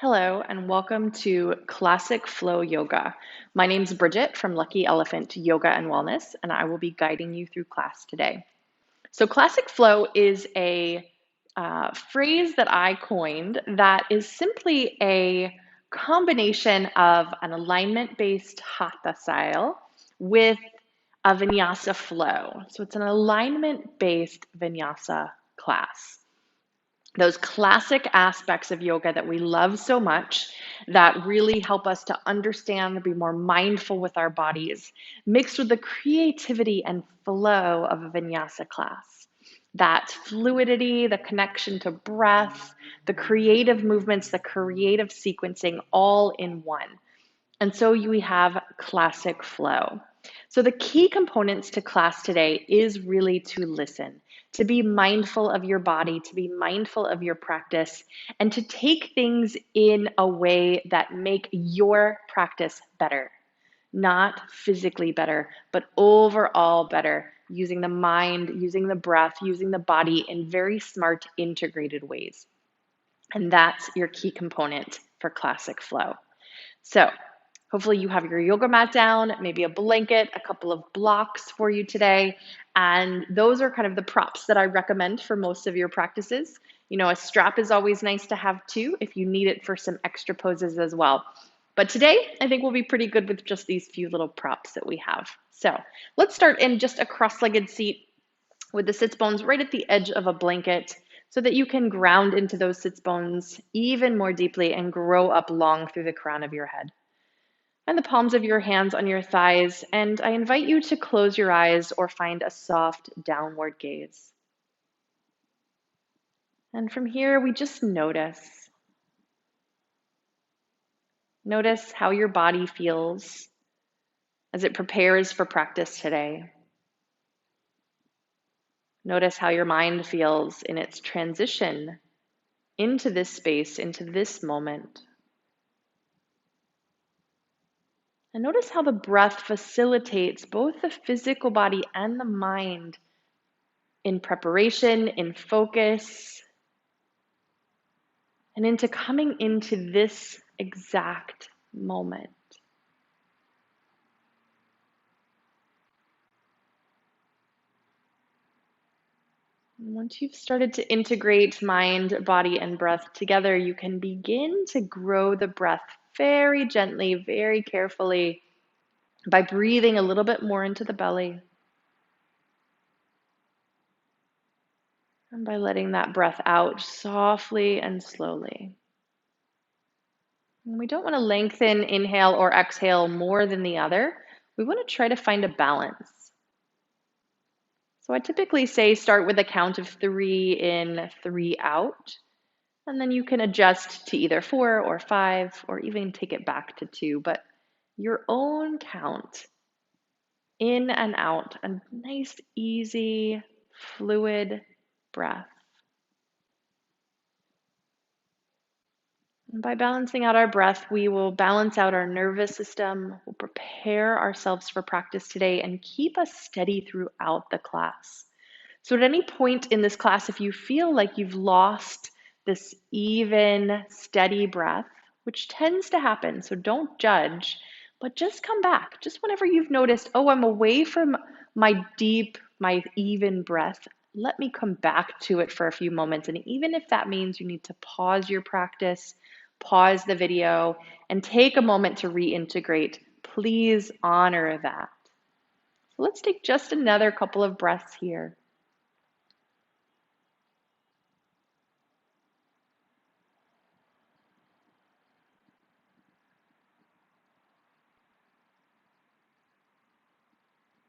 Hello and welcome to Classic Flow Yoga. My name is Bridget from Lucky Elephant Yoga and Wellness, and I will be guiding you through class today. So, Classic Flow is a phrase that I coined that is simply a combination of an alignment based Hatha style with a Vinyasa flow. So, it's an alignment based Vinyasa class, those classic aspects of yoga that we love so much that really help us to understand and be more mindful with our bodies, mixed with the creativity and flow of a vinyasa class. That fluidity, the connection to breath, the creative movements, the creative sequencing, all in one. And so we have classic flow. So the key components to class today is really to listen, to be mindful of your body, to be mindful of your practice, and to take things in a way that make your practice better. Not physically better, but overall better, using the mind, using the breath, using the body in very smart, integrated ways. And that's your key component for classic flow. So hopefully you have your yoga mat down, maybe a blanket, a couple of blocks for you today. And those are kind of the props that I recommend for most of your practices. You know, a strap is always nice to have too if you need it for some extra poses as well. But today, I think we'll be pretty good with just these few little props that we have. So let's start in just a cross-legged seat with the sits bones right at the edge of a blanket so that you can ground into those sits bones even more deeply and grow up long through the crown of your head. And the palms of your hands on your thighs, and I invite you to close your eyes or find a soft downward gaze. And from here, we just notice. Notice how your body feels as it prepares for practice today. Notice how your mind feels in its transition into this space, into this moment. And notice how the breath facilitates both the physical body and the mind in preparation, in focus, and into coming into this exact moment. And once you've started to integrate mind, body, and breath together, you can begin to grow the breath very gently, very carefully by breathing a little bit more into the belly and by letting that breath out softly and slowly. And we don't want to lengthen inhale or exhale more than the other. We want to try to find a balance. So I typically say start with a count of 3 in, 3 out, and then you can adjust to either 4 or 5 or even take it back to 2, but your own count in and out, a nice, easy, fluid breath. And by balancing out our breath, we will balance out our nervous system, we'll prepare ourselves for practice today, and keep us steady throughout the class. So at any point in this class, if you feel like you've lost this even, steady breath, which tends to happen, so don't judge, but just come back. Just whenever you've noticed, oh, I'm away from my deep, my even breath, let me come back to it for a few moments. And even if that means you need to pause your practice, pause the video, and take a moment to reintegrate, please honor that. So let's take just another couple of breaths here.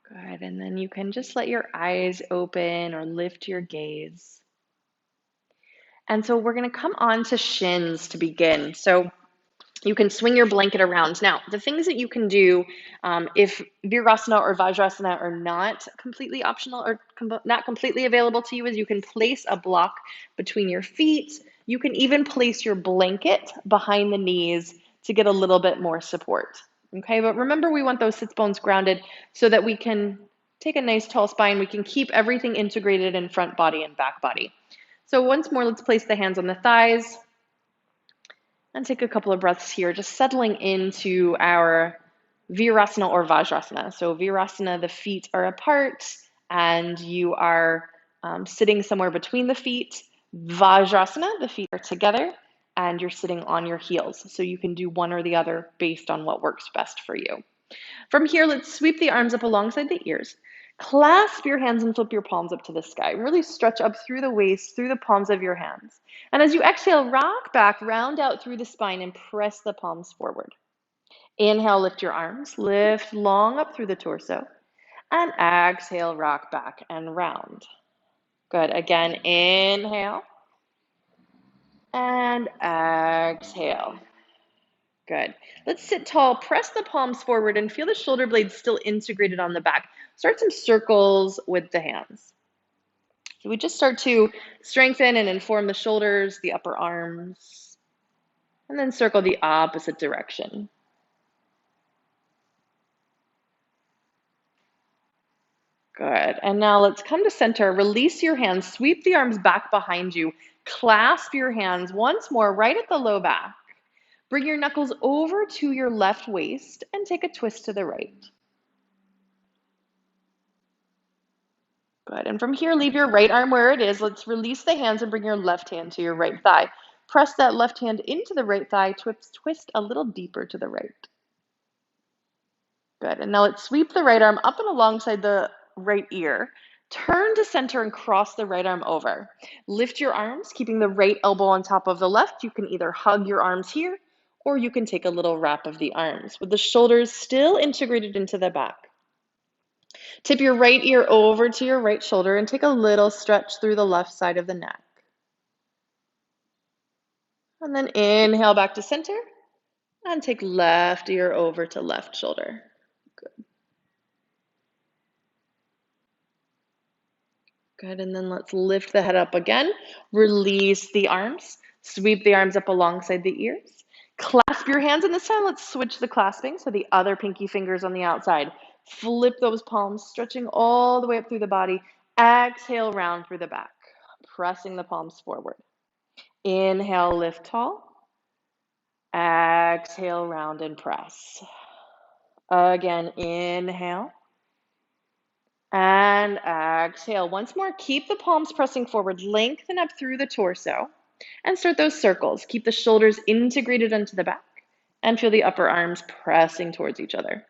Good, and then you can just let your eyes open or lift your gaze. And so we're going to come on to shins to begin. So you can swing your blanket around. Now, the things that you can do if Virasana or Vajrasana are not completely optional or not completely available to you is you can place a block between your feet. You can even place your blanket behind the knees to get a little bit more support. Okay, but remember we want those sits bones grounded so that we can take a nice tall spine. We can keep everything integrated in front body and back body. So once more, let's place the hands on the thighs. And take a couple of breaths here, just settling into our Virasana or Vajrasana. So Virasana, the feet are apart and you are sitting somewhere between the feet. Vajrasana, the feet are together and you're sitting on your heels. So you can do one or the other based on what works best for you. From here, let's sweep the arms up alongside the ears. Clasp your hands and flip your palms up to the sky. Really stretch up through the waist, through the palms of your hands. And as you exhale, rock back, round out through the spine and press the palms forward. Inhale, lift your arms, lift long up through the torso. And exhale, rock back and round. Good. Again, inhale and exhale. Good. Let's sit tall, press the palms forward and feel the shoulder blades still integrated on the back. Start some circles with the hands. So we just start to strengthen and inform the shoulders, the upper arms, and then circle the opposite direction. Good. And now let's come to center. Release your hands, sweep the arms back behind you. Clasp your hands once more right at the low back. Bring your knuckles over to your left waist and take a twist to the right. Good. And from here, leave your right arm where it is. Let's release the hands and bring your left hand to your right thigh. Press that left hand into the right thigh, twist a little deeper to the right. Good. And now let's sweep the right arm up and alongside the right ear. Turn to center and cross the right arm over. Lift your arms, keeping the right elbow on top of the left. You can either hug your arms here, or you can take a little wrap of the arms with the shoulders still integrated into the back. Tip your right ear over to your right shoulder and take a little stretch through the left side of the neck. And then inhale back to center and take left ear over to left shoulder. Good. Good, and then let's lift the head up again. Release the arms. Sweep the arms up alongside the ears. Clasp your hands, and this time let's switch the clasping, so the other pinky fingers on the outside. Flip those palms, stretching all the way up through the body. Exhale, round through the back, pressing the palms forward. Inhale, lift tall. Exhale, round and press. Again, inhale. And exhale. Once more, keep the palms pressing forward, lengthen up through the torso, and start those circles. Keep the shoulders integrated into the back, and feel the upper arms pressing towards each other.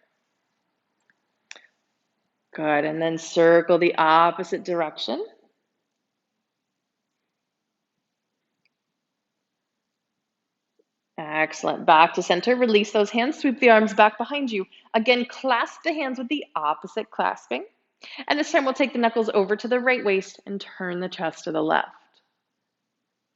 Good, and then circle the opposite direction. Excellent. Back to center. Release those hands. Sweep the arms back behind you. Again, clasp the hands with the opposite clasping. And this time we'll take the knuckles over to the right waist and turn the chest to the left.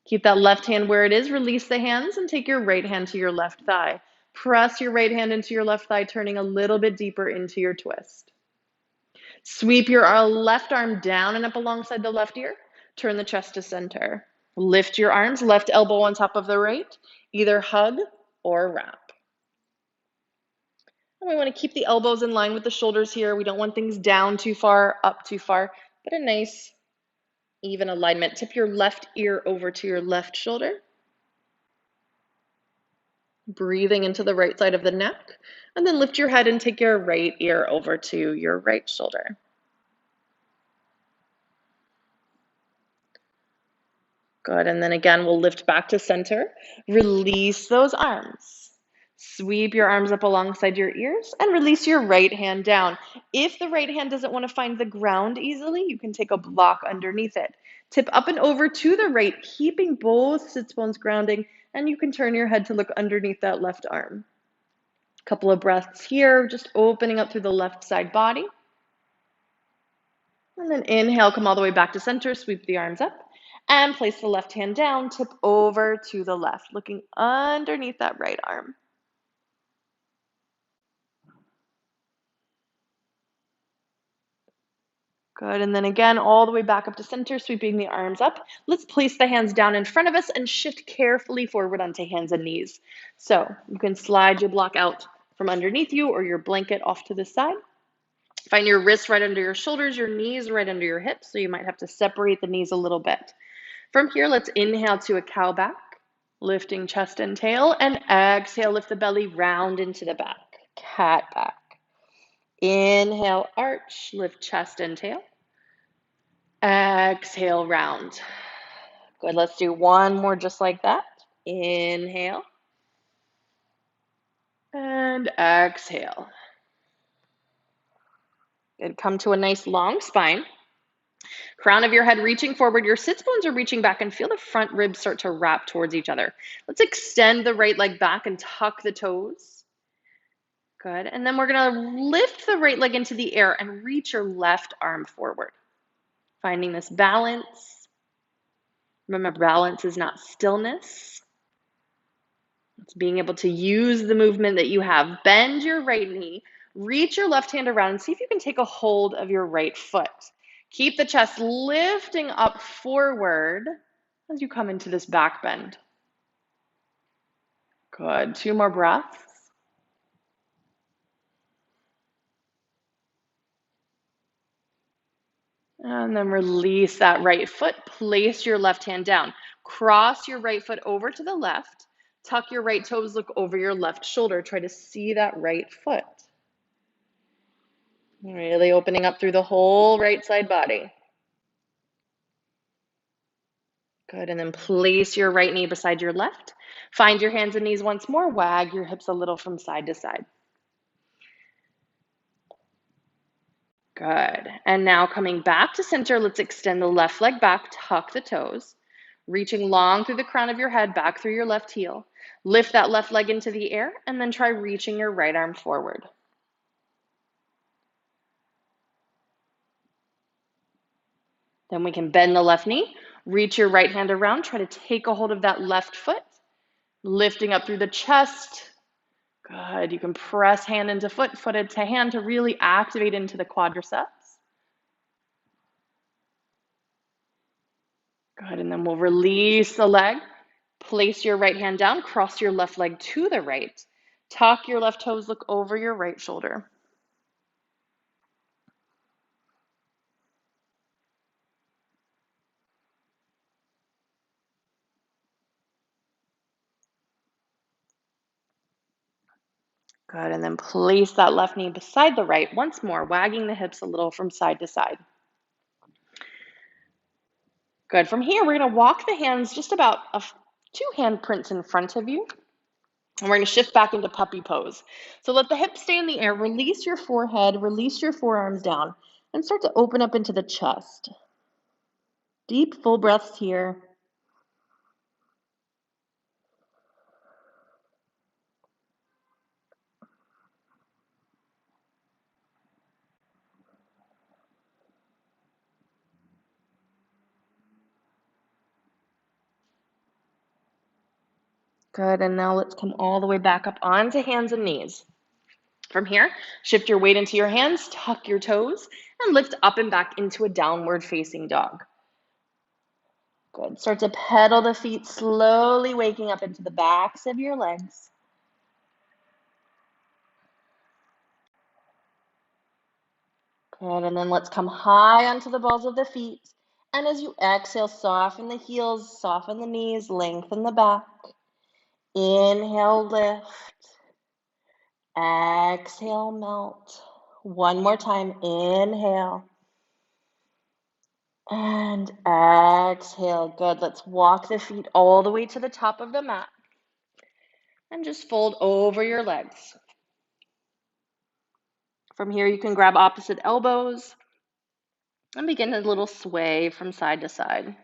Keep that left hand where it is. Release the hands and take your right hand to your left thigh. Press your right hand into your left thigh, turning a little bit deeper into your twist. Sweep your left arm down and up alongside the left ear. Turn the chest to center. Lift your arms, left elbow on top of the right. Either hug or wrap. And we want to keep the elbows in line with the shoulders here. We don't want things down too far, up too far, but a nice even alignment. Tip your left ear over to your left shoulder. Breathing into the right side of the neck. And then lift your head and take your right ear over to your right shoulder. Good, and then again, we'll lift back to center. Release those arms. Sweep your arms up alongside your ears and release your right hand down. If the right hand doesn't want to find the ground easily, you can take a block underneath it. Tip up and over to the right, keeping both sits bones grounding, and you can turn your head to look underneath that left arm. Couple of breaths here, just opening up through the left side body. And then inhale, come all the way back to center, sweep the arms up. And place the left hand down, tip over to the left, looking underneath that right arm. Good, and then again, all the way back up to center, sweeping the arms up. Let's place the hands down in front of us and shift carefully forward onto hands and knees. So you can slide your block out from underneath you or your blanket off to the side. Find your wrists right under your shoulders, your knees right under your hips, so you might have to separate the knees a little bit. From here, let's inhale to a cow back. Lifting chest and tail, and exhale, lift the belly round into the back. Cat back. Inhale, arch, lift chest and tail. Exhale, round. Good, let's do one more just like that. Inhale. And exhale. Good, come to a nice long spine. Crown of your head reaching forward, your sits bones are reaching back, and feel the front ribs start to wrap towards each other. Let's extend the right leg back and tuck the toes. Good, and then we're gonna lift the right leg into the air and reach your left arm forward. Finding this balance. Remember, balance is not stillness. It's being able to use the movement that you have. Bend your right knee, reach your left hand around, and see if you can take a hold of your right foot. Keep the chest lifting up forward as you come into this back bend. Good. 2 more breaths. And then release that right foot. Place your left hand down. Cross your right foot over to the left. Tuck your right toes, look over your left shoulder. Try to see that right foot. Really opening up through the whole right side body. Good, and then place your right knee beside your left. Find your hands and knees once more. Wag your hips a little from side to side. Good, and now coming back to center, let's extend the left leg back, tuck the toes. Reaching long through the crown of your head, back through your left heel. Lift that left leg into the air, and then try reaching your right arm forward. Then we can bend the left knee, reach your right hand around, try to take a hold of that left foot, lifting up through the chest. Good, you can press hand into foot, foot into hand to really activate into the quadriceps. Good, and then we'll release the leg. Place your right hand down, cross your left leg to the right. Tuck your left toes, look over your right shoulder. Good, and then place that left knee beside the right once more, wagging the hips a little from side to side. Good, from here, we're gonna walk the hands just about 2 hand prints in front of you. And we're gonna shift back into puppy pose. So let the hips stay in the air, release your forehead, release your forearms down, and start to open up into the chest. Deep, full breaths here. Good, and now let's come all the way back up onto hands and knees. From here, shift your weight into your hands, tuck your toes, and lift up and back into a downward facing dog. Good, start to pedal the feet, slowly waking up into the backs of your legs. Good, and then let's come high onto the balls of the feet. And as you exhale, soften the heels, soften the knees, lengthen the back. Inhale, lift. Exhale, melt. One more time. Inhale. And exhale. Good. Let's walk the feet all the way to the top of the mat. And just fold over your legs. From here, you can grab opposite elbows and begin a little sway from side to side.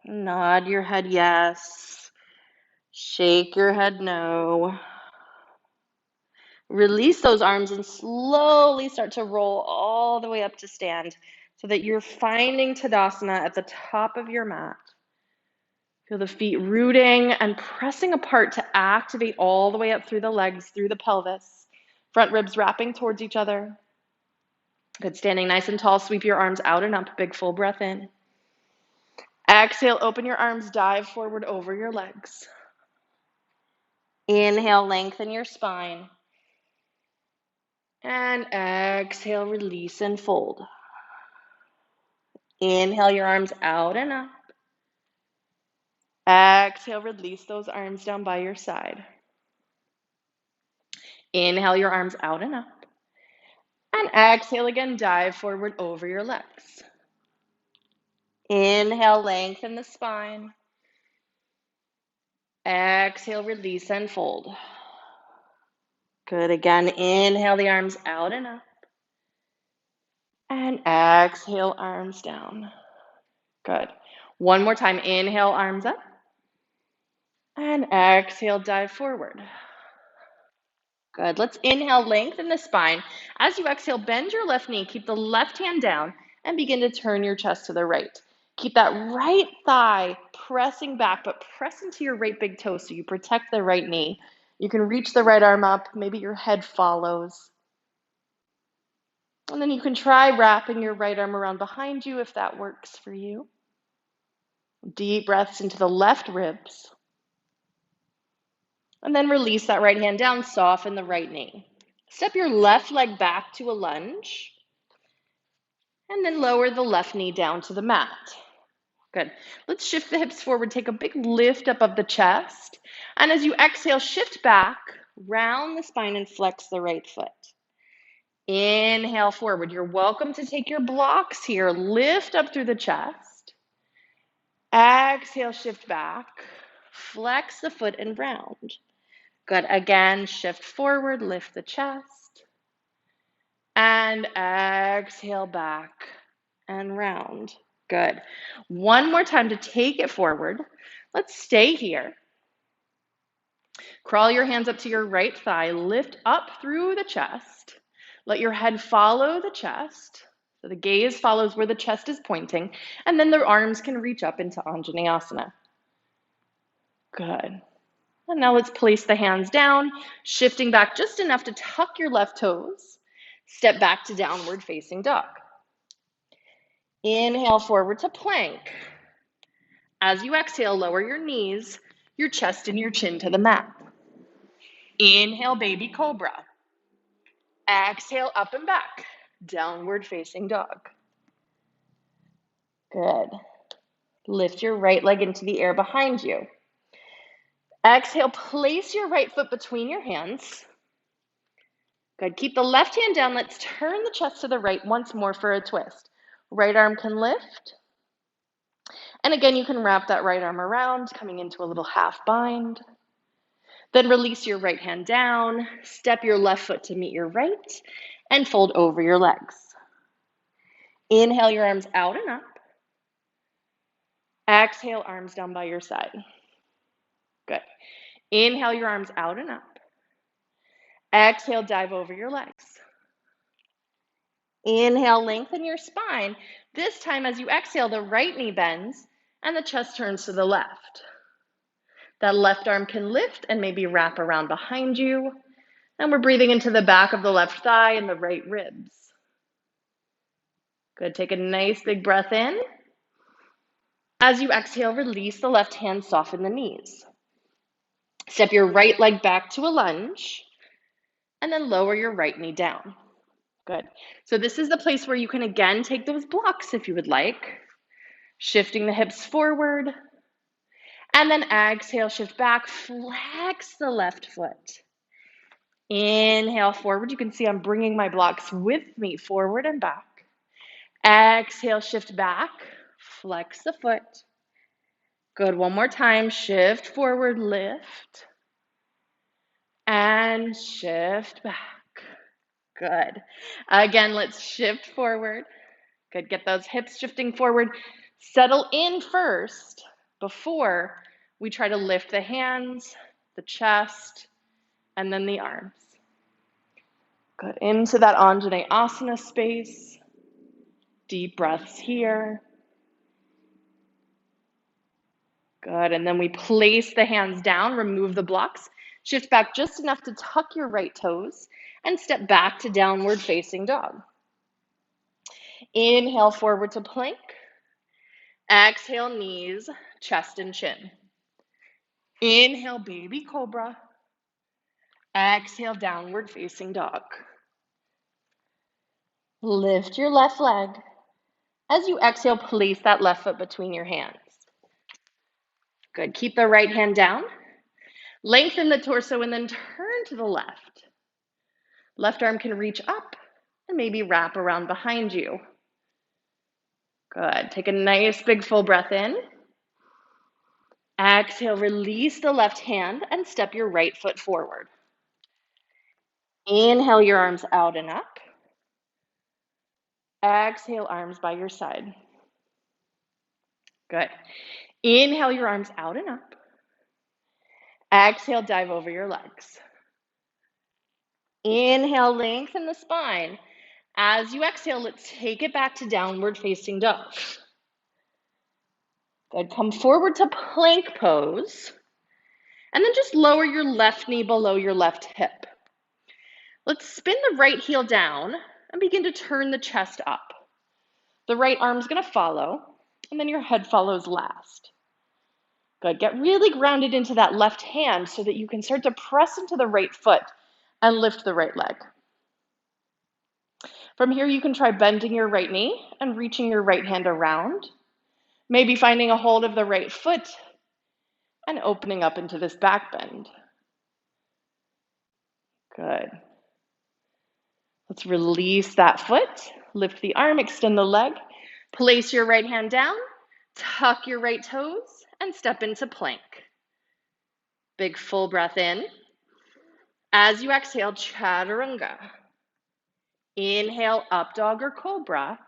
Nod your head yes. Shake your head no. Release those arms and slowly start to roll all the way up to stand so that you're finding Tadasana at the top of your mat. Feel the feet rooting and pressing apart to activate all the way up through the legs, through the pelvis. Front ribs wrapping towards each other. Good, standing nice and tall, sweep your arms out and up, big full breath in. Exhale, open your arms, dive forward over your legs. Inhale, lengthen your spine. And exhale, release and fold. Inhale your arms out and up. Exhale, release those arms down by your side. Inhale your arms out and up. And exhale again, dive forward over your legs. Inhale, lengthen the spine. Exhale, release and fold. Good. Again, inhale the arms out and up. And exhale, arms down. Good. One more time. Inhale, arms up. And exhale, dive forward. Good. Let's inhale, lengthen the spine. As you exhale, bend your left knee. Keep the left hand down and begin to turn your chest to the right. Keep that right thigh pressing back, but press into your right big toe so you protect the right knee. You can reach the right arm up. Maybe your head follows. And then you can try wrapping your right arm around behind you if that works for you. Deep breaths into the left ribs. And then release that right hand down, soften the right knee. Step your left leg back to a lunge. And then lower the left knee down to the mat. Good. Let's shift the hips forward, take a big lift up of the chest. And as you exhale, shift back, round the spine and flex the right foot. Inhale forward. You're welcome to take your blocks here. Lift up through the chest. Exhale, shift back. Flex the foot and round. Good. Again, shift forward, lift the chest. And exhale back and round. Good. One more time to take it forward. Let's stay here. Crawl your hands up to your right thigh. Lift up through the chest. Let your head follow the chest. So the gaze follows where the chest is pointing. And then the arms can reach up into Anjaneyasana. Good. And now let's place the hands down, shifting back just enough to tuck your left toes. Step back to downward facing dog. Inhale forward to plank. As you exhale, lower your knees, your chest and your chin to the mat. Inhale, baby cobra. Exhale, up and back, downward facing dog. Good. Lift your right leg into the air behind you. Exhale, place your right foot between your hands. Good. Keep the left hand down. Let's turn the chest to the right once more for a twist. Right arm can lift. And again, you can wrap that right arm around, coming into a little half bind. Then release your right hand down, step your left foot to meet your right, and fold over your legs. Inhale your arms out and up. Exhale, arms down by your side. Good. Inhale your arms out and up. Exhale, dive over your legs. Inhale, lengthen your spine. This time as you exhale, the right knee bends and the chest turns to the left. That left arm can lift and maybe wrap around behind you. And we're breathing into the back of the left thigh and the right ribs. Good. Take a nice big breath in. As you exhale, release the left hand, soften the knees. Step your right leg back to a lunge and then lower your right knee down. Good. So this is the place where you can again take those blocks if you would like. Shifting the hips forward. And then exhale, shift back, flex the left foot. Inhale forward. You can see I'm bringing my blocks with me forward and back. Exhale, shift back, flex the foot. Good. One more time. Shift forward, lift. And shift back. Good. Again, let's shift forward. Good. Get those hips shifting forward. Settle in first before we try to lift the hands, the chest, and then the arms. Good. Into that Anjaneyasana space. Deep breaths here. Good. And then we place the hands down, remove the blocks, shift back just enough to tuck your right toes, and step back to downward facing dog. Inhale forward to plank. Exhale, knees, chest, and chin. Inhale, baby cobra. Exhale, downward facing dog. Lift your left leg. As you exhale, place that left foot between your hands. Good. Keep the right hand down. Lengthen the torso and then turn to the left. Left arm can reach up and maybe wrap around behind you. Good. Take a nice big full breath in. Exhale, release the left hand and step your right foot forward. Inhale your arms out and up. Exhale, arms by your side. Good. Inhale your arms out and up. Exhale, dive over your legs. Inhale, lengthen the spine. As you exhale, let's take it back to downward facing dog. Good. Come forward to plank pose. And then just lower your left knee below your left hip. Let's spin the right heel down and begin to turn the chest up. The right arm's going to follow, and then your head follows last. Good. Get really grounded into that left hand so that you can start to press into the right foot and lift the right leg. From here, you can try bending your right knee and reaching your right hand around, maybe finding a hold of the right foot and opening up into this back bend. Good. Let's release that foot, lift the arm, extend the leg, place your right hand down, tuck your right toes, and step into plank. Big full breath in. As you exhale, chaturanga. Inhale, up dog or cobra.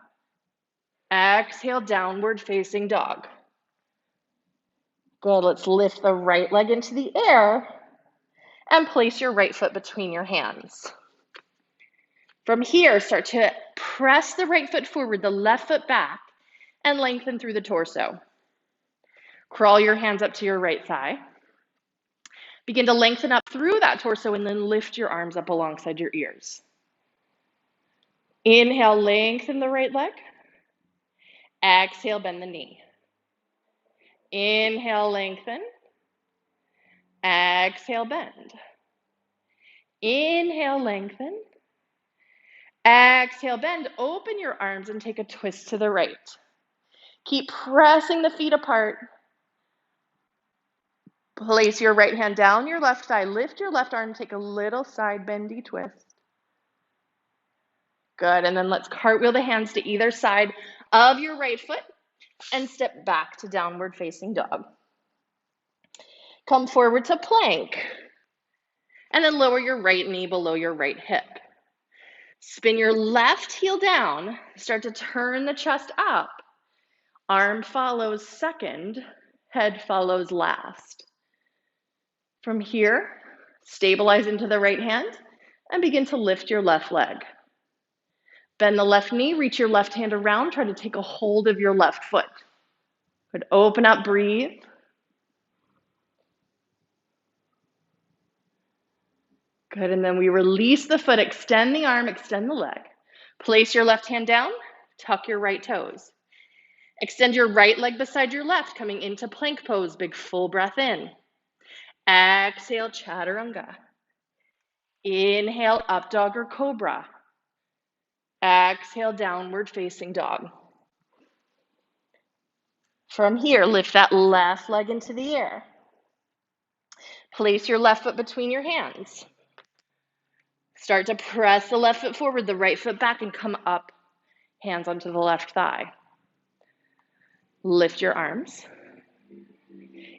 Exhale, downward facing dog. Good, let's lift the right leg into the air and place your right foot between your hands. From here, start to press the right foot forward, the left foot back, and lengthen through the torso. Crawl your hands up to your right thigh. Begin to lengthen up through that torso and then lift your arms up alongside your ears. Inhale, lengthen the right leg. Exhale, bend the knee. Inhale, lengthen. Exhale, bend. Inhale, lengthen. Exhale, bend. Open your arms and take a twist to the right. Keep pressing the feet apart. Place your right hand down your left thigh. Lift your left arm. Take a little side bendy twist. Good. And then let's cartwheel the hands to either side of your right foot and step back to downward facing dog. Come forward to plank. And then lower your right knee below your right hip. Spin your left heel down. Start to turn the chest up. Arm follows second. Head follows last. From here, stabilize into the right hand and begin to lift your left leg. Bend the left knee, reach your left hand around, try to take a hold of your left foot. Good. Open up, breathe. Good, and then we release the foot, extend the arm, extend the leg. Place your left hand down, tuck your right toes. Extend your right leg beside your left, coming into plank pose, big full breath in. Exhale, chaturanga. Inhale, up dog or cobra. Exhale, downward facing dog. From here, lift that left leg into the air. Place your left foot between your hands. Start to press the left foot forward, the right foot back, and come up, hands onto the left thigh. Lift your arms.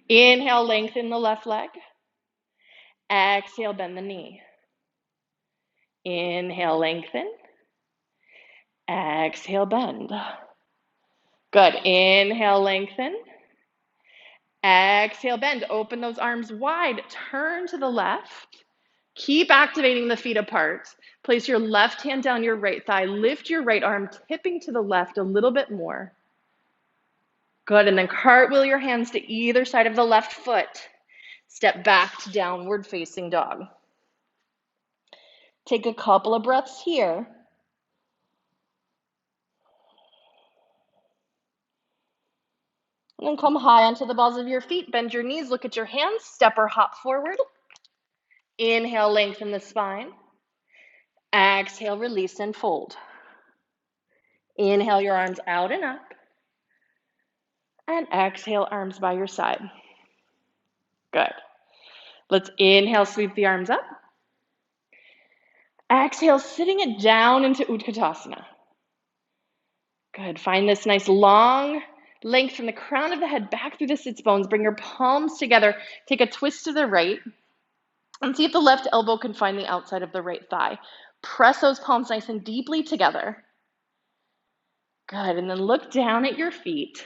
Inhale, lengthen the left leg. Exhale, bend the knee. Inhale, lengthen. Exhale, bend. Good. Inhale, lengthen. Exhale, bend. Open those arms wide. Turn to the left. Keep activating the feet apart. Place your left hand down your right thigh. Lift your right arm, tipping to the left a little bit more. Good. And then cartwheel your hands to either side of the left foot. Step back to downward facing dog. Take a couple of breaths here. And then come high onto the balls of your feet. Bend your knees, look at your hands, step or hop forward. Inhale, lengthen the spine. Exhale, release and fold. Inhale your arms out and up. And exhale, arms by your side. Good. Let's inhale, sweep the arms up. Exhale, sitting it down into Utkatasana. Good. Find this nice long length from the crown of the head back through the sits bones. Bring your palms together. Take a twist to the right and see if the left elbow can find the outside of the right thigh. Press those palms nice and deeply together. Good. And then look down at your feet.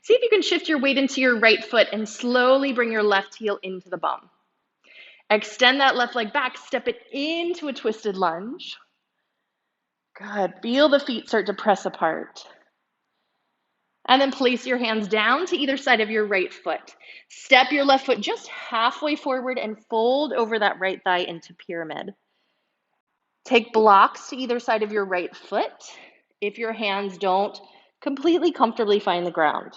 See if you can shift your weight into your right foot and slowly bring your left heel into the bum. Extend that left leg back. Step it into a twisted lunge. Good. Feel the feet start to press apart. And then place your hands down to either side of your right foot. Step your left foot just halfway forward and fold over that right thigh into pyramid. Take blocks to either side of your right foot if your hands don't completely comfortably find the ground.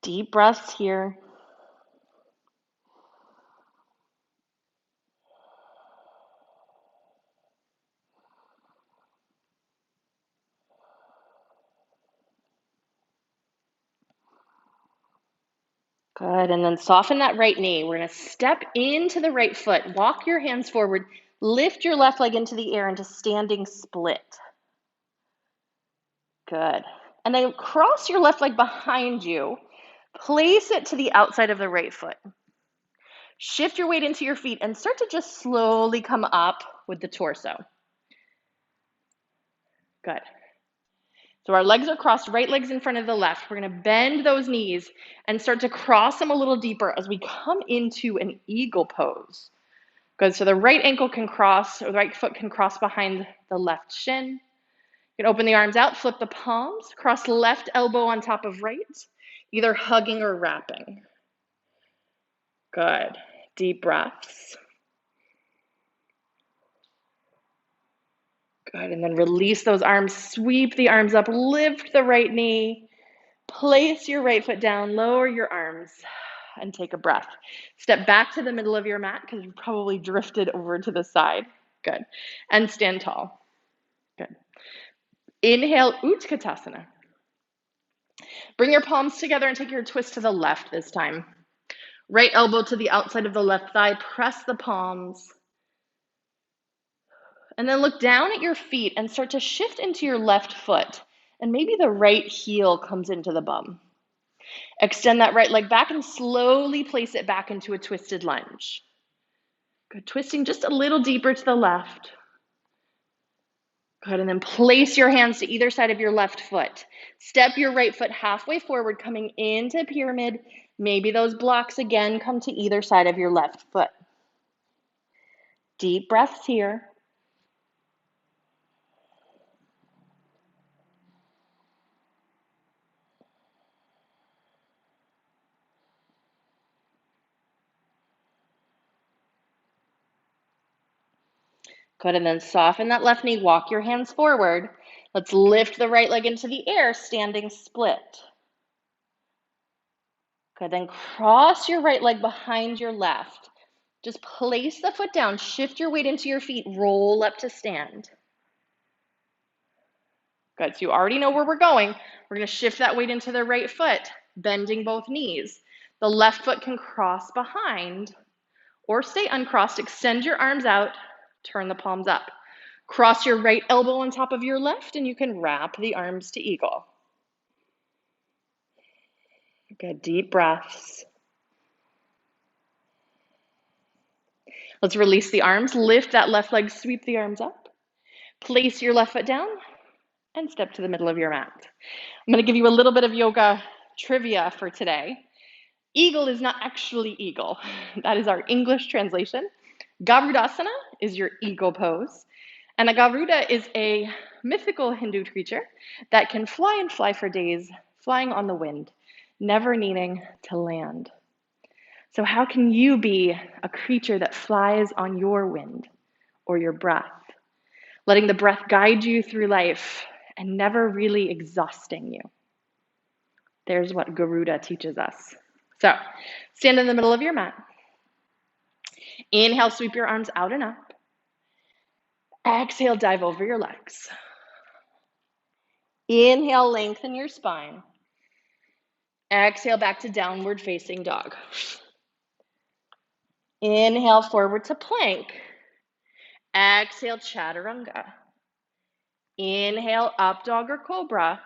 Deep breaths here. Good, and then soften that right knee. We're gonna step into the right foot. Walk your hands forward. Lift your left leg into the air into standing split. Good. And then cross your left leg behind you. Place it to the outside of the right foot. Shift your weight into your feet and start to just slowly come up with the torso. Good. So our legs are crossed, right leg's in front of the left. We're gonna bend those knees and start to cross them a little deeper as we come into an eagle pose. Good, so the right ankle can cross, or the right foot can cross behind the left shin. You can open the arms out, flip the palms, cross left elbow on top of right, either hugging or wrapping. Good, deep breaths. Good, and then release those arms, sweep the arms up, lift the right knee, place your right foot down, lower your arms, and take a breath. Step back to the middle of your mat because you probably drifted over to the side. Good, and stand tall. Good. Inhale, Utkatasana. Bring your palms together and take your twist to the left this time. Right elbow to the outside of the left thigh, press the palms. And then look down at your feet and start to shift into your left foot. And maybe the right heel comes into the bum. Extend that right leg back and slowly place it back into a twisted lunge. Good, twisting just a little deeper to the left. Good, and then place your hands to either side of your left foot. Step your right foot halfway forward, coming into pyramid. Maybe those blocks again come to either side of your left foot. Deep breaths here. Good, and then soften that left knee, walk your hands forward. Let's lift the right leg into the air, standing split. Good, then cross your right leg behind your left. Just place the foot down, shift your weight into your feet, roll up to stand. Good, so you already know where we're going. We're gonna shift that weight into the right foot, bending both knees. The left foot can cross behind or stay uncrossed. Extend your arms out, turn the palms up. Cross your right elbow on top of your left and you can wrap the arms to eagle. Good, deep breaths. Let's release the arms, lift that left leg, sweep the arms up. Place your left foot down and step to the middle of your mat. I'm gonna give you a little bit of yoga trivia for today. Eagle is not actually eagle. That is our English translation. Garudasana is your eagle pose. And a Garuda is a mythical Hindu creature that can fly and fly for days, flying on the wind, never needing to land. So how can you be a creature that flies on your wind or your breath, letting the breath guide you through life and never really exhausting you? There's what Garuda teaches us. So stand in the middle of your mat. Inhale, sweep your arms out and up. Exhale, dive over your legs. Inhale, lengthen your spine. Exhale back to downward facing dog. Inhale forward to plank. Exhale chaturanga. Inhale up dog or cobra.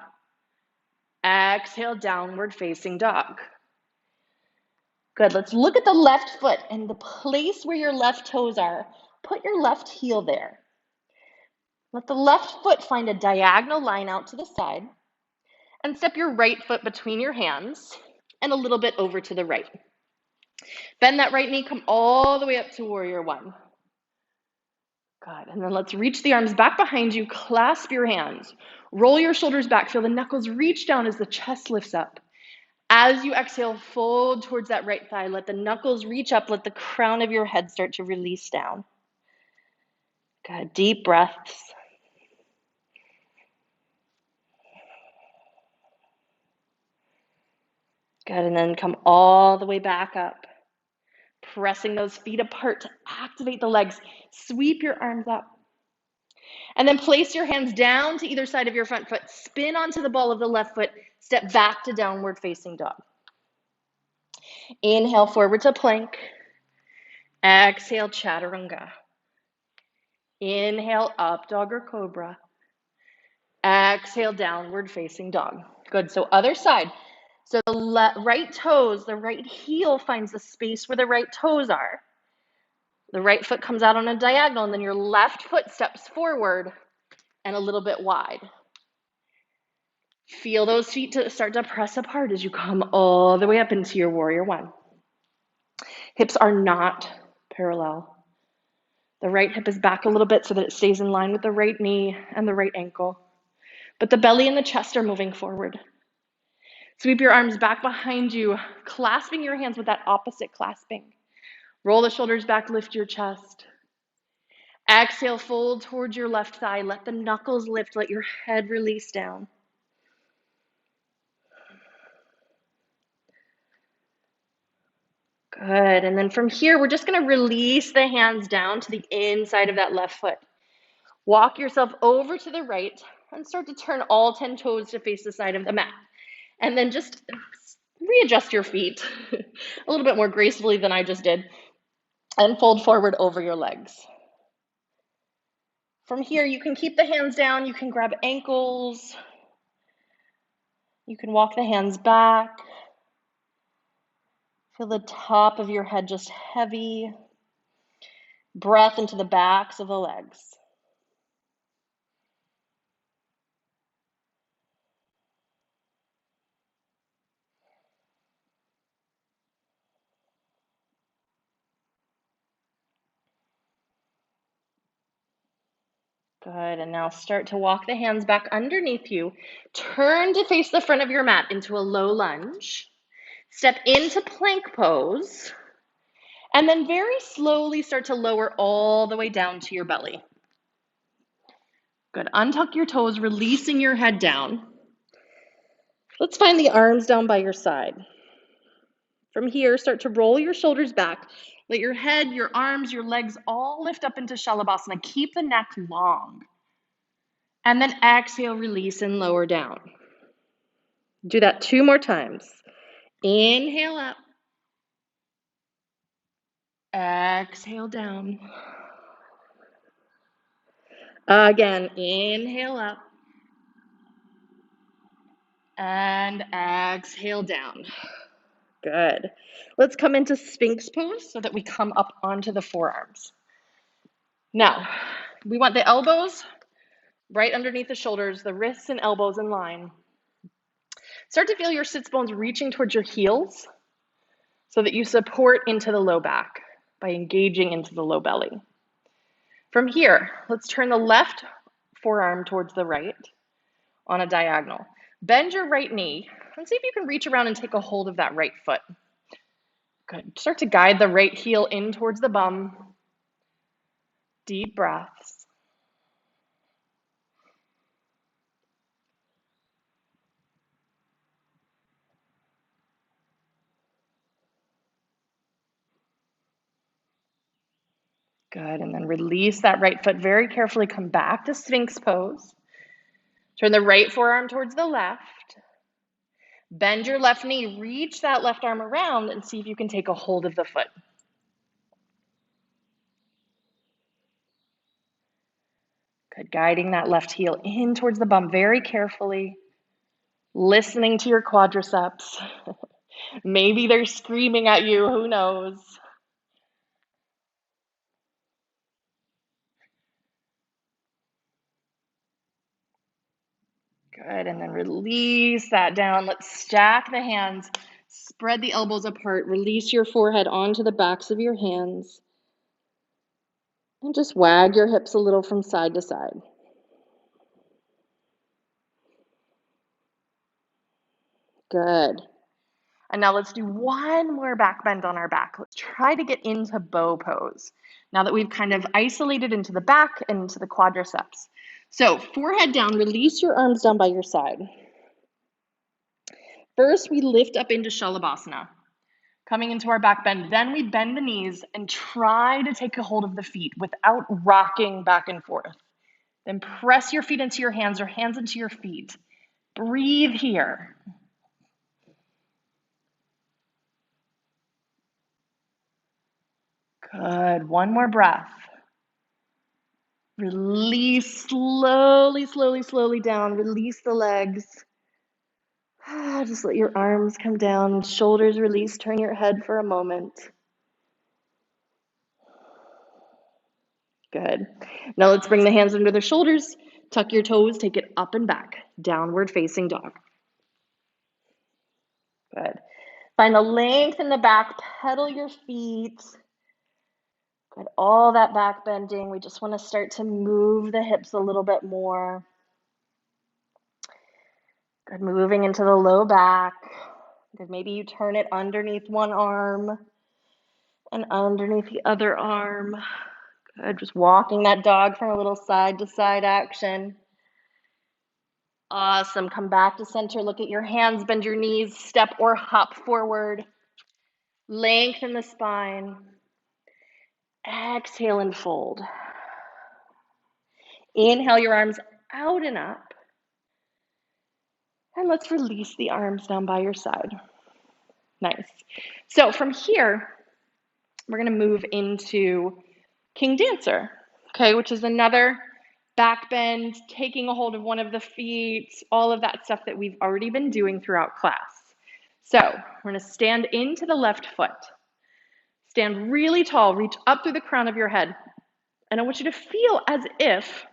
Exhale downward facing dog. Good. Let's look at the left foot and the place where your left toes are. Put your left heel there. Let the left foot find a diagonal line out to the side and step your right foot between your hands and a little bit over to the right. Bend that right knee, come all the way up to warrior one. Good. And then let's reach the arms back behind you, clasp your hands, roll your shoulders back, feel the knuckles reach down as the chest lifts up. As you exhale, fold towards that right thigh. Let the knuckles reach up. Let the crown of your head start to release down. Good. Deep breaths. Good. And then come all the way back up. Pressing those feet apart to activate the legs. Sweep your arms up. And then place your hands down to either side of your front foot. Spin onto the ball of the left foot. Step back to downward facing dog. Inhale forward to plank. Exhale chaturanga. Inhale up dog or cobra. Exhale downward facing dog. Good. So other side. So the right toes, the right heel finds the space where the right toes are. The right foot comes out on a diagonal, and then your left foot steps forward and a little bit wide. Feel those feet start to press apart as you come all the way up into your warrior one. Hips are not parallel. The right hip is back a little bit so that it stays in line with the right knee and the right ankle. But the belly and the chest are moving forward. Sweep your arms back behind you, clasping your hands with that opposite clasping. Roll the shoulders back, lift your chest. Exhale, fold towards your left thigh. Let the knuckles lift, let your head release down. Good. And then from here, we're just going to release the hands down to the inside of that left foot. Walk yourself over to the right and start to turn all 10 toes to face the side of the mat. And then just readjust your feet a little bit more gracefully than I just did and fold forward over your legs. From here, you can keep the hands down. You can grab ankles. You can walk the hands back. Feel the top of your head just heavy. Breath into the backs of the legs. Good, and now start to walk the hands back underneath you. Turn to face the front of your mat into a low lunge. Step into plank pose. And then very slowly start to lower all the way down to your belly. Good, untuck your toes, releasing your head down. Let's find the arms down by your side. From here, start to roll your shoulders back. Let your head, your arms, your legs all lift up into Shalabhasana. Keep the neck long. And then exhale, release, and lower down. Do that 2 more times. Inhale up. Exhale down. Again, inhale up. And exhale down. Good. Let's come into Sphinx pose so that we come up onto the forearms. Now, we want the elbows right underneath the shoulders, the wrists and elbows in line. Start to feel your sits bones reaching towards your heels so that you support into the low back by engaging into the low belly. From here, let's turn the left forearm towards the right on a diagonal. Bend your right knee and see if you can reach around and take a hold of that right foot. Good. Start to guide the right heel in towards the bum. Deep breaths. Good, and then release that right foot very carefully. Come back to Sphinx pose. Turn the right forearm towards the left. Bend your left knee, reach that left arm around and see if you can take a hold of the foot. Good, guiding that left heel in towards the bum very carefully, listening to your quadriceps. Maybe they're screaming at you, who knows? Good, and then release that down. Let's stack the hands, spread the elbows apart, release your forehead onto the backs of your hands, and just wag your hips a little from side to side. Good. And now let's do one more back bend on our back. Let's try to get into bow pose. Now that we've kind of isolated into the back and into the quadriceps. So forehead down, release your arms down by your side. First, we lift up into Shalabhasana, coming into our back bend. Then we bend the knees and try to take a hold of the feet without rocking back and forth. Then press your feet into your hands or hands into your feet. Breathe here. Good. One more breath. Release slowly, slowly, slowly down. Release the legs. Just let your arms come down, shoulders release. Turn your head for a moment. Good. Now let's bring the hands under the shoulders. Tuck your toes, take it up and back. Downward facing dog. Good. Find the length in the back. Pedal your feet. Good. All that back bending. We just want to start to move the hips a little bit more. Good. Moving into the low back. Good. Maybe you turn it underneath one arm and underneath the other arm. Good. Just walking that dog from a little side to side action. Awesome. Come back to center. Look at your hands. Bend your knees. Step or hop forward. Lengthen the spine. Exhale and fold. Inhale your arms out and up. And let's release the arms down by your side. Nice. So from here, we're going to move into King Dancer, okay, which is another back bend, taking a hold of one of the feet, all of that stuff that we've already been doing throughout class. So we're going to stand into the left foot. Stand really tall, reach up through the crown of your head. And I want you to feel as if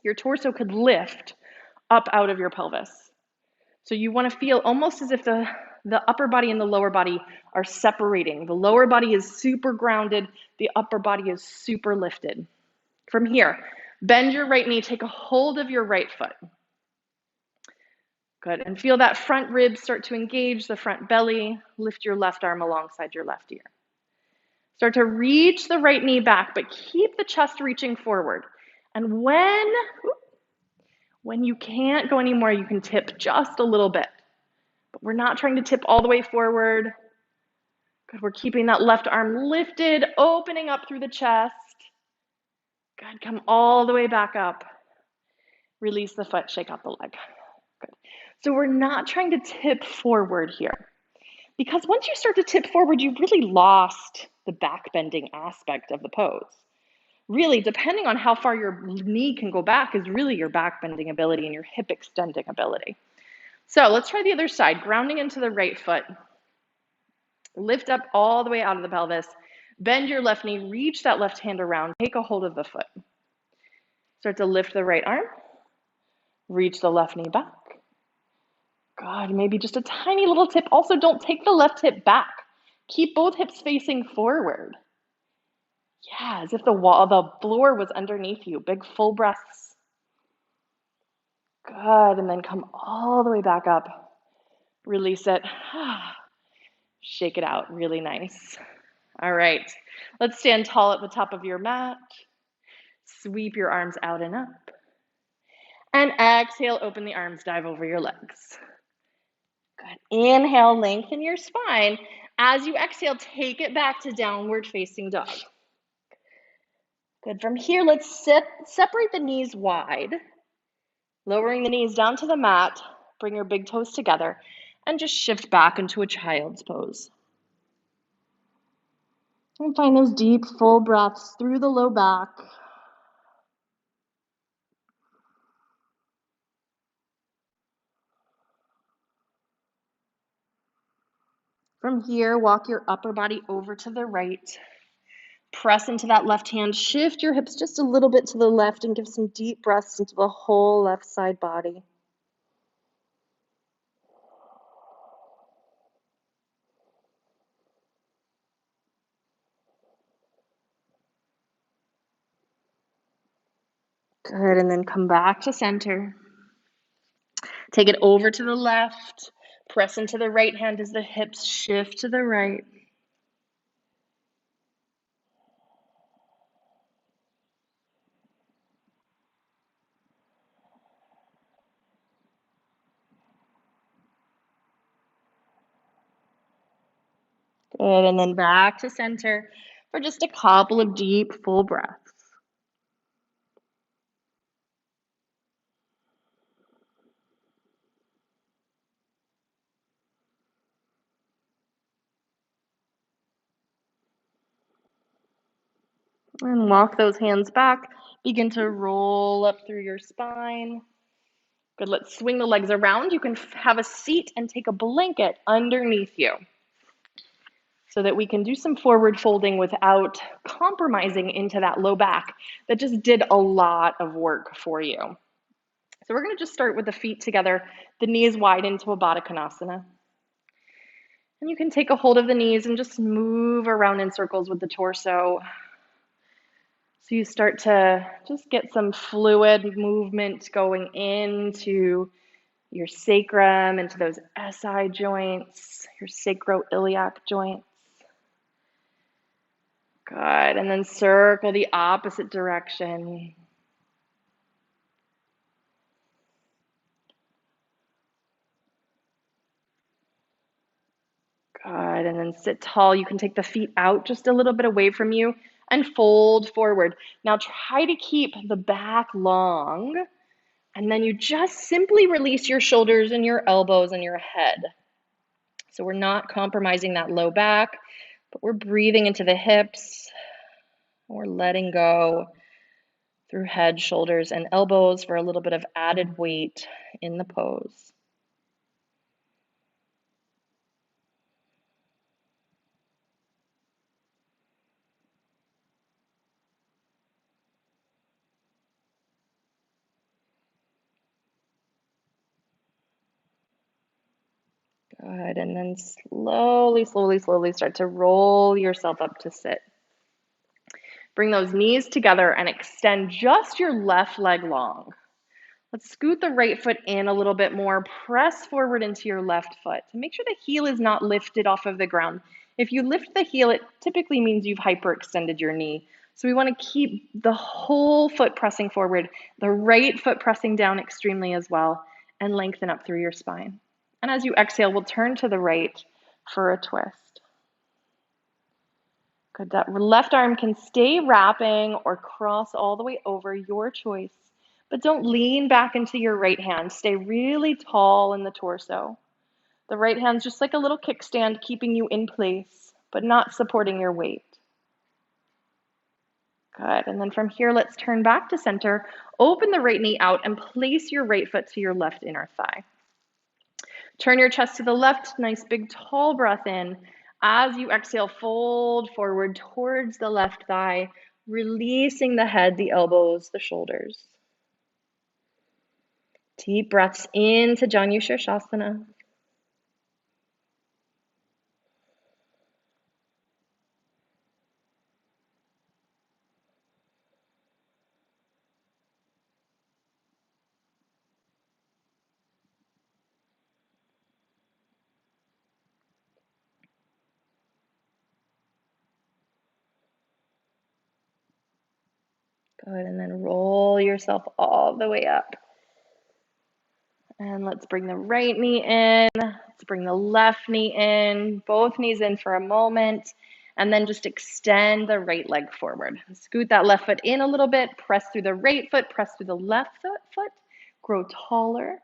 your torso could lift up out of your pelvis. So you want to feel almost as if the upper body and the lower body are separating. The lower body is super grounded. The upper body is super lifted. From here, bend your right knee, take a hold of your right foot. Good, and feel that front ribs start to engage, the front belly. Lift your left arm alongside your left ear. Start to reach the right knee back, but keep the chest reaching forward. And when you can't go anymore, you can tip just a little bit. But we're not trying to tip all the way forward. Good, we're keeping that left arm lifted, opening up through the chest. Good, come all the way back up. Release the foot, shake out the leg. Good. So we're not trying to tip forward here. Because once you start to tip forward, you've really lost the back bending aspect of the pose. Really, depending on how far your knee can go back is really your back bending ability and your hip extending ability. So let's try the other side, grounding into the right foot. Lift up all the way out of the pelvis. Bend your left knee, reach that left hand around, take a hold of the foot. Start to lift the right arm, reach the left knee back. Good, maybe just a tiny little tip. Also, don't take the left hip back. Keep both hips facing forward. Yeah, as if the floor was underneath you. Big full breaths. Good, and then come all the way back up. Release it. Shake it out, really nice. All right, let's stand tall at the top of your mat. Sweep your arms out and up. And exhale, open the arms, dive over your legs. Good. Inhale, lengthen your spine. As you exhale, take it back to downward facing dog. Good. From here, let's separate the knees wide. Lowering the knees down to the mat. Bring your big toes together. and just shift back into a child's pose. And find those deep, full breaths through the low back. From here, walk your upper body over to the right. Press into that left hand. Shift your hips just a little bit to the left and give some deep breaths into the whole left side body. Good, and then come back to center. Take it over to the left. Press into the right hand as the hips shift to the right. Good, and then back to center for just a couple of deep, full breaths. And walk those hands back. Begin to roll up through your spine. Good, let's swing the legs around. You can have a seat and take a blanket underneath you so that we can do some forward folding without compromising into that low back that just did a lot of work for you. So we're going to just start with the feet together, the knees wide into a Baddha Konasana. And you can take a hold of the knees and just move around in circles with the torso. So you start to just get some fluid movement going into your sacrum, into those SI joints, your sacroiliac joints. Good, and then circle the opposite direction. Good, and then sit tall. You can take the feet out just a little bit away from you and fold forward. Now try to keep the back long, and then you just simply release your shoulders and your elbows and your head. So we're not compromising that low back, but we're breathing into the hips. We're letting go through head, shoulders, and elbows for a little bit of added weight in the pose. Good, and then slowly, slowly, slowly start to roll yourself up to sit. Bring those knees together and extend just your left leg long. Let's scoot the right foot in a little bit more. Press forward into your left foot to make sure the heel is not lifted off of the ground. If you lift the heel, it typically means you've hyperextended your knee. So we want to keep the whole foot pressing forward, the right foot pressing down extremely as well, and lengthen up through your spine. And as you exhale, we'll turn to the right for a twist. Good. That left arm can stay wrapping or cross all the way over, your choice. But don't lean back into your right hand. Stay really tall in the torso. The right hand's just like a little kickstand, keeping you in place, but not supporting your weight. Good. And then from here, let's turn back to center. Open the right knee out and place your right foot to your left inner thigh. Turn your chest to the left. Nice big tall breath in. As you exhale, fold forward towards the left thigh, releasing the head, the elbows, the shoulders. Deep breaths into Janu Shirshasana. Good, and then roll yourself all the way up. And let's bring the right knee in. Let's bring the left knee in. Both knees in for a moment. And then just extend the right leg forward. Scoot that left foot in a little bit. Press through the right foot. Press through the left foot. Grow taller.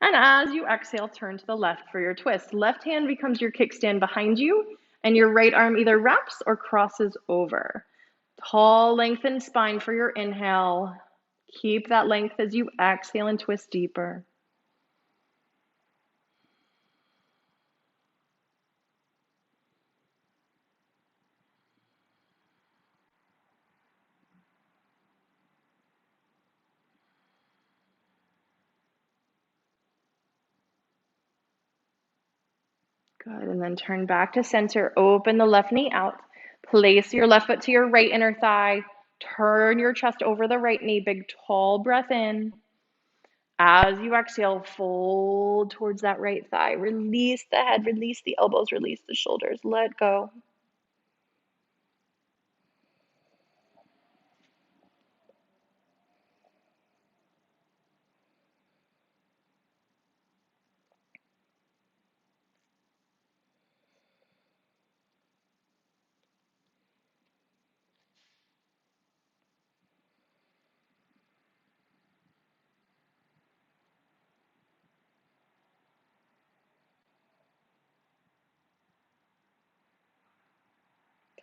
And as you exhale, turn to the left for your twist. Left hand becomes your kickstand behind you, and your right arm either wraps or crosses over. Tall, lengthened spine for your inhale. Keep that length as you exhale and twist deeper. Good, and then turn back to center. Open the left knee out. Place your left foot to your right inner thigh. Turn your chest over the right knee. Big, tall breath in. As you exhale, fold towards that right thigh. Release the head, release the elbows, release the shoulders. Let go.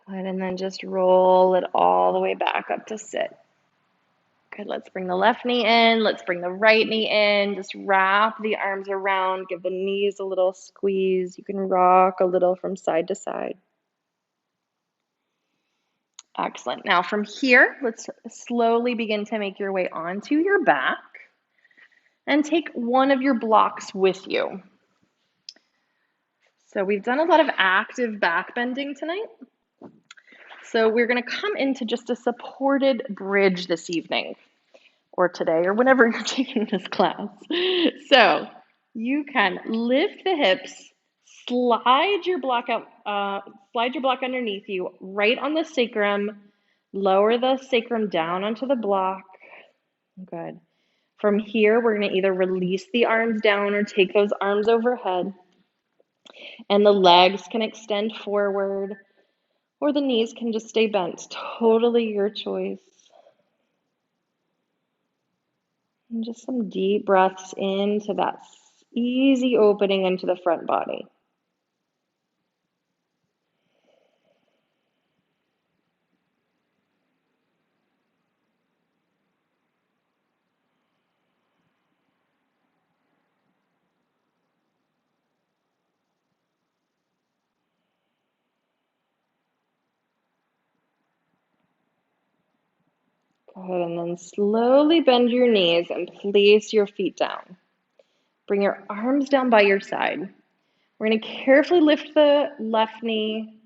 Good, and then just roll it all the way back up to sit. Good, let's bring the left knee in. Let's bring the right knee in. Just wrap the arms around. Give the knees a little squeeze. You can rock a little from side to side. Excellent. Now from here, let's slowly begin to make your way onto your back and take one of your blocks with you. So we've done a lot of active back bending tonight. So we're going to come into just a supported bridge this evening or today or whenever you're taking this class. So you can lift the hips, slide your block out, slide your block underneath you, right on the sacrum. Lower the sacrum down onto the block. Good. From here, we're going to either release the arms down or take those arms overhead. And the legs can extend forward, or the knees can just stay bent. Totally your choice. And just some deep breaths into that easy opening into the front body. Good, and then slowly bend your knees and place your feet down. Bring your arms down by your side. We're going to carefully lift the left knee,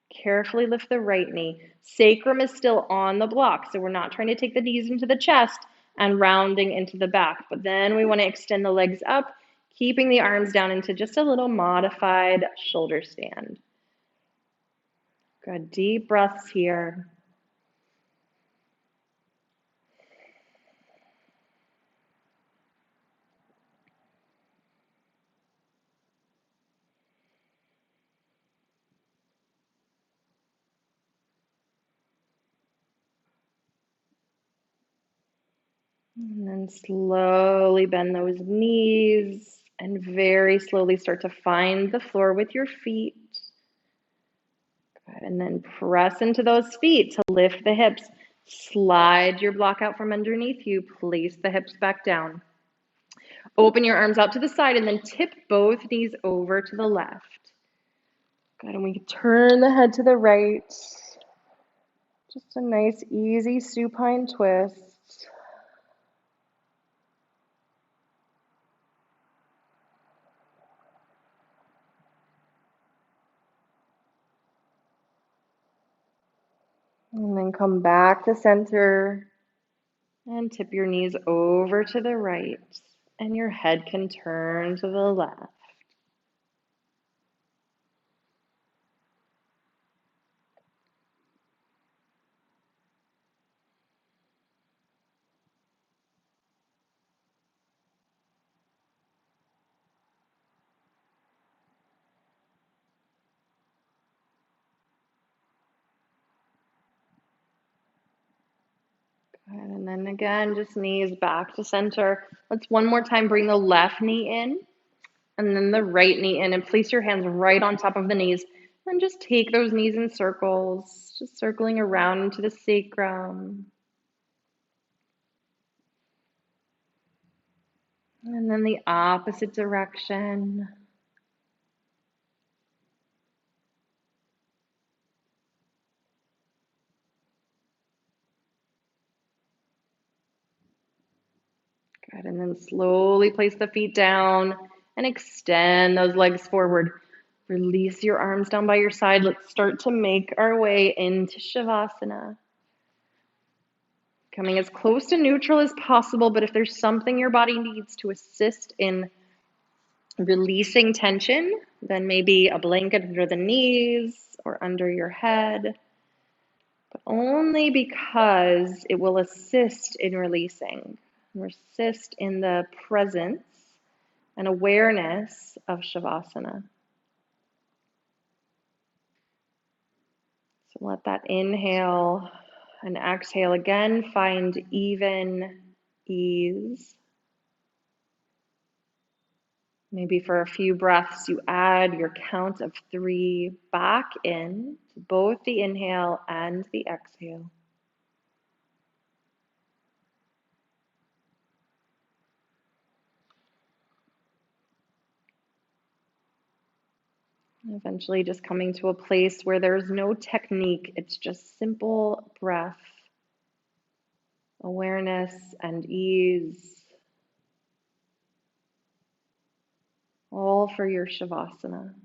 carefully lift the right knee. Sacrum is still on the block, so we're not trying to take the knees into the chest and rounding into the back. But then we want to extend the legs up, keeping the arms down into just a little modified shoulder stand. Good, deep breaths here. And then slowly bend those knees and very slowly start to find the floor with your feet. Good. And then press into those feet to lift the hips. Slide your block out from underneath you. Place the hips back down. Open your arms out to the side and then tip both knees over to the left. Good. And we can turn the head to the right. Just a nice, easy supine twist. And then come back to center and tip your knees over to the right. And your head can turn to the left. Good. And And then again, just knees back to center. Let's one more time bring the left knee in and then the right knee in and place your hands right on top of the knees. And just take those knees in circles, just circling around into the sacrum. And then the opposite direction. Good, and then slowly place the feet down and extend those legs forward. Release your arms down by your side. Let's start to make our way into Shavasana. Coming as close to neutral as possible, but if there's something your body needs to assist in releasing tension, then maybe a blanket under the knees or under your head, but only because it will assist in releasing, assist in the presence and awareness of Shavasana. So let that inhale and exhale again find even ease. Maybe for a few breaths, you add your count of 3 back in to both the inhale and the exhale. And eventually just coming to a place where there's no technique, it's just simple breath, awareness, and ease, all for your Shavasana.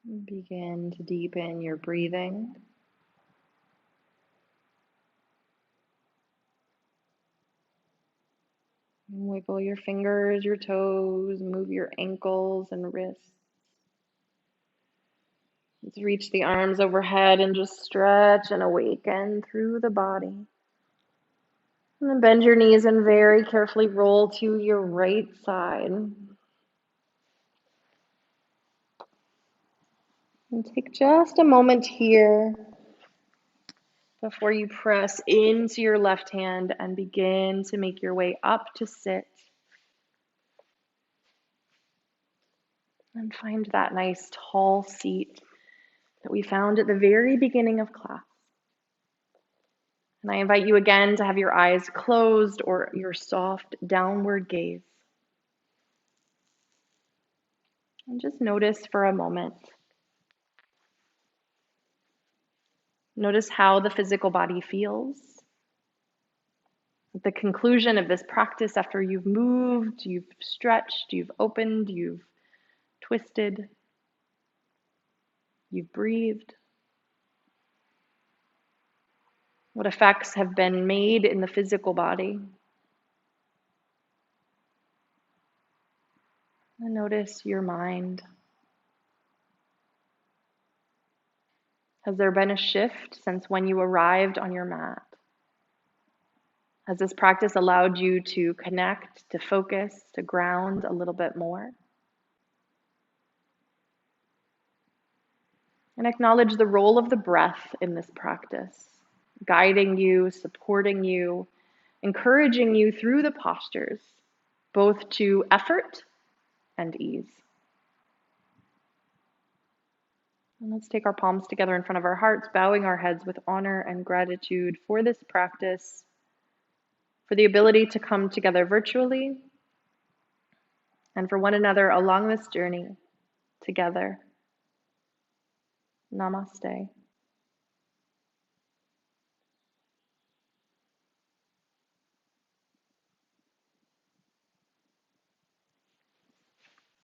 Begin to deepen your breathing. Wiggle your fingers, your toes, move your ankles and wrists. Let's reach the arms overhead and just stretch and awaken through the body. And then bend your knees and very carefully roll to your right side. And take just a moment here before you press into your left hand and begin to make your way up to sit. And find that nice tall seat that we found at the very beginning of class. And I invite you again to have your eyes closed or your soft downward gaze. And just notice for a moment. Notice how the physical body feels. At the conclusion of this practice, after you've moved, you've stretched, you've opened, you've twisted, you've breathed, what effects have been made in the physical body. And notice your mind. Has there been a shift since when you arrived on your mat? Has this practice allowed you to connect, to focus, to ground a little bit more? And acknowledge the role of the breath in this practice, guiding you, supporting you, encouraging you through the postures, both to effort and ease. And let's take our palms together in front of our hearts, bowing our heads with honor and gratitude for this practice, for the ability to come together virtually, and for one another along this journey together. Namaste.